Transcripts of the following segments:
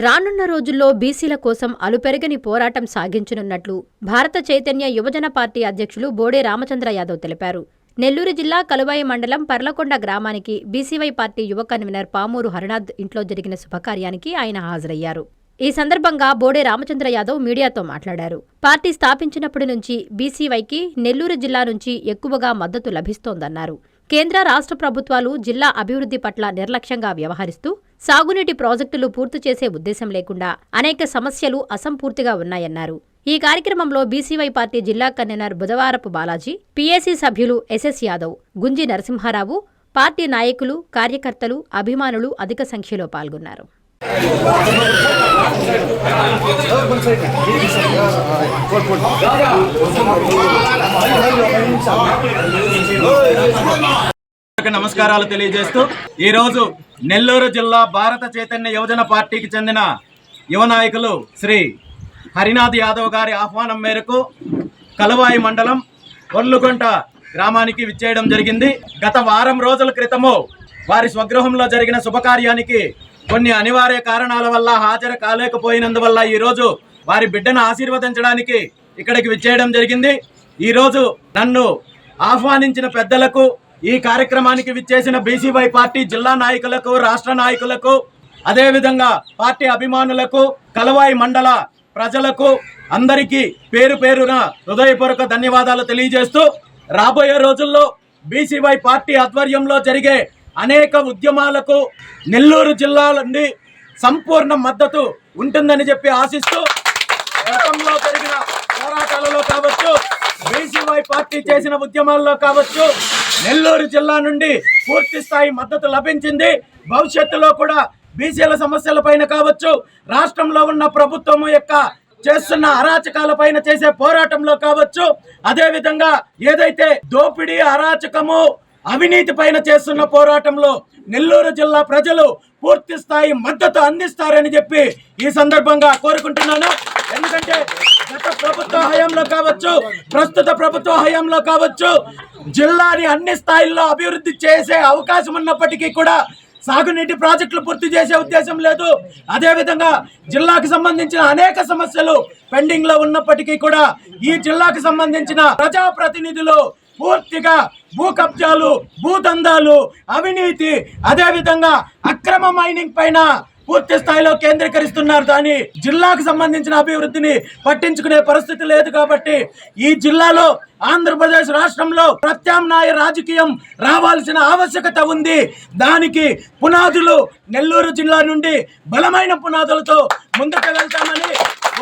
రానున్న రోజుల్లో బీసీల కోసం అలుపెరగని పోరాటం సాగించనున్నట్లు భారత చైతన్య యువజన పార్టీ అధ్యక్షులు బోడే రామచంద్ర యాదవ్ తెలిపారు. నెల్లూరు జిల్లా కలువాయి మండలం పర్లకొండ గ్రామానికి బీసీవై పార్టీ యువ కన్వీనర్ పామూరు హరినాథ్ ఇంట్లో జరిగిన శుభకార్యానికి ఆయన హాజరయ్యారు. ఈ సందర్భంగా బోడే రామచంద్ర యాదవ్ మీడియాతో మాట్లాడారు. పార్టీ స్థాపించినప్పటి నుంచి బీసీవైకి నెల్లూరు జిల్లా నుంచి ఎక్కువగా మద్దతు లభిస్తోందన్నారు. కేంద్ర రాష్ట్ర ప్రభుత్వాలు జిల్లా అభివృద్ధి పట్ల నిర్లక్ష్యంగా వ్యవహరిస్తూ సాగునీటి ప్రాజెక్టులు పూర్తి చేసే ఉద్దేశం లేకుండా అనేక సమస్యలు అసంపూర్తిగా ఉన్నాయన్నారు. ఈ కార్యక్రమంలో బీసీవై పార్టీ జిల్లా కన్వీనర్ బుధవారపు బాలాజీ, పీఏసీ సభ్యులు ఎస్ఎస్ యాదవ్, గుంజి నరసింహారావు, పార్టీ నాయకులు, కార్యకర్తలు, అభిమానులు అధిక సంఖ్యలో పాల్గొన్నారు. నమస్కారాలు తెలియజేస్తూ ఈరోజు నెల్లూరు జిల్లా భారత చైతన్య యువజన పార్టీకి చెందిన యువ నాయకులు శ్రీ హరినాథ్ యాదవ్ గారి ఆహ్వానం మేరకు కలువాయి మండలం ఒర్లుగుంట గ్రామానికి విచ్చేయడం జరిగింది. గత వారం రోజుల క్రితము వారి స్వగృహంలో జరిగిన శుభకార్యానికి కొన్ని అనివార్య కారణాల వల్ల హాజరు కాలేకపోయినందువల్ల ఈరోజు వారి బిడ్డను ఆశీర్వదించడానికి ఇక్కడికి విచ్చేయడం జరిగింది. ఈరోజు నన్ను ఆహ్వానించిన పెద్దలకు, ఈ కార్యక్రమానికి విచ్చేసిన బీసీవై పార్టీ జిల్లా నాయకులకు, రాష్ట్ర నాయకులకు, అదేవిధంగా పార్టీ అభిమానులకు, కలువాయి మండల ప్రజలకు అందరికీ పేరు పేరున హృదయపూర్వక ధన్యవాదాలు తెలియజేస్తూ రాబోయే రోజుల్లో బీసీవై పార్టీ ఆధ్వర్యంలో జరిగే అనేక ఉద్యమాలకు నెల్లూరు జిల్లా నుండి సంపూర్ణ మద్దతు ఉంటుందని చెప్పి ఆశిస్తూ గతంలో జరిగిన పోరాటాలలో కావచ్చు, బీసీవై పార్టీ చేసిన ఉద్యమాల్లో కావచ్చు, నెల్లూరు జిల్లా నుండి పూర్తి స్థాయి మద్దతు లభించింది. భవిష్యత్తులో కూడా బీసీల సమస్యలపైన కావచ్చు, రాష్ట్రంలో ఉన్న ప్రభుత్వం యొక్క చేస్తున్న అరాచకాల పైన చేసే పోరాటంలో కావచ్చు, అదేవిధంగా ఏదైతే దోపిడీ, అరాచకము, అవినీతి పైన చేస్తున్న పోరాటంలో నెల్లూరు జిల్లా ప్రజలు పూర్తి స్థాయి మద్దతు అందిస్తారని చెప్పి ఈ సందర్భంగా కోరుకుంటున్నాను. ఎందుకంటే గత ప్రభుత్వ హయాంలో కావచ్చు, ప్రస్తుత ప్రభుత్వ హయాంలో కావచ్చు, జిల్లాని అన్ని స్థాయిల్లో అభివృద్ధి చేసే అవకాశం ఉన్నప్పటికీ కూడా సాగునీటి ప్రాజెక్టులు పూర్తి చేసే ఉద్దేశం లేదు. అదేవిధంగా జిల్లాకు సంబంధించిన అనేక సమస్యలు పెండింగ్ లో ఉన్నప్పటికీ కూడా ఈ జిల్లాకు సంబంధించిన ప్రజాప్రతినిధులు పూర్తిగా భూ కబ్జాలు, భూదందాలు, అవినీతి, అదేవిధంగా అక్రమ మైనింగ్ పైన పూర్తి స్థాయిలో కేంద్రీకరిస్తున్నారు. కానీ జిల్లాకు సంబంధించిన అభివృద్ధిని పట్టించుకునే పరిస్థితి లేదు. కాబట్టి ఈ జిల్లాలో ఆంధ్రప్రదేశ్ రాష్ట్రంలో ప్రత్యామ్నాయ రాజకీయం రావాల్సిన ఆవశ్యకత ఉంది. దానికి పునాదులు నెల్లూరు జిల్లా నుండి బలమైన పునాదులతో ముందుకు వెళ్తామని,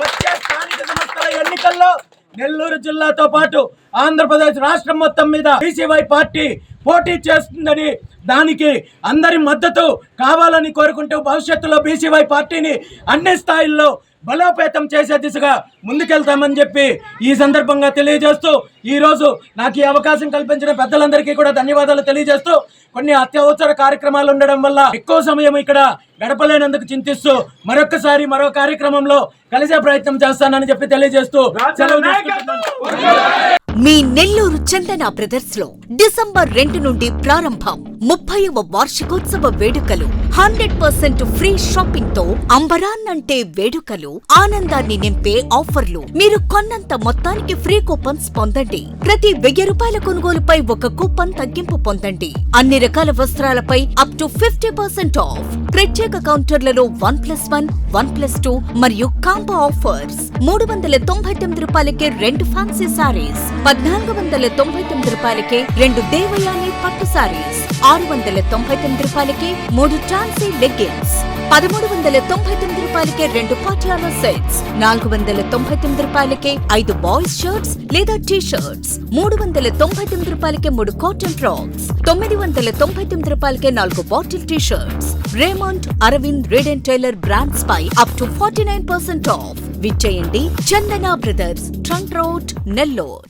వచ్చే స్థానిక సంస్థల ఎన్నికల్లో నెల్లూరు జిల్లాతో పాటు ఆంధ్రప్రదేశ్ రాష్ట్రం మొత్తం మీద బీసీవై పార్టీ పోటీ చేస్తుందని, దానికి అందరి మద్దతు కావాలని కోరుకుంటూ భవిష్యత్తులో బీసీవై పార్టీని అన్ని స్థాయిల్లో బలోపేతం చేసే దిశగా ముందుకెళ్తామని చెప్పి ఈ సందర్భంగా తెలియజేస్తూ, ఈరోజు నాకు ఈ అవకాశం కల్పించిన పెద్దలందరికీ కూడా ధన్యవాదాలు తెలియజేస్తూ, కొన్ని అత్యవసర కార్యక్రమాలు ఉండడం వల్ల ఎక్కువ సమయం ఇక్కడ గడపలేనందుకు చింతిస్తూ మరొకసారి మరో కార్యక్రమంలో కలిసే ప్రయత్నం చేస్తానని చెప్పి తెలియజేస్తూ మీ నెల్లూరు చందన బ్రదర్స్ లో డిసెంబర్ 2 నుండి ప్రారంభం 30వ వార్షికోత్సవ వేడుకలు. 100% ఫ్రీ షాపింగ్ తో అంబరాన్నంటే వేడుకలు, ఆనందాన్ని నింపే ఆఫర్లు. మీరు కొన్నంత మొత్తానికి ఫ్రీ కూపన్స్ పొందండి. ప్రతి 1000 రూపాయల కొనుగోలుపై ఒక కూపన్ తగ్గింపు పొందండి. అన్ని రకాల వస్త్రాలపై అప్ టు 50% ఆఫ్. ప్రత్యేక కౌంటర్లలో 1+1, 1+2 మరియు కాంబో ఆఫర్స్. 399 రూపాయలకే 2 ఫ్యాన్సీ సారీస్, 1499 రూపాయలకే 2 దేవయాని పట్టు సారీస్, 699 రూపాయలకే 3 టాన్సీ లెగ్గిన్స్, 1399 రూపాయలకే 2 పాటియాలా సెట్స్, 499 రూపాయలకే 5 బాయ్స్ షర్ట్స్ లేదా టీ షర్ట్స్, 399 రూపాయలకే 3 కాటన్ ఫ్రాక్స్, 999 రూపాయలకే 4 bottle T shirts. Raymond, Arvind, Reid and Taylor brands పై అప్ టు 49% ఆఫ్. విచ్చేయండి Chandana brothers, trunk road, Nellore.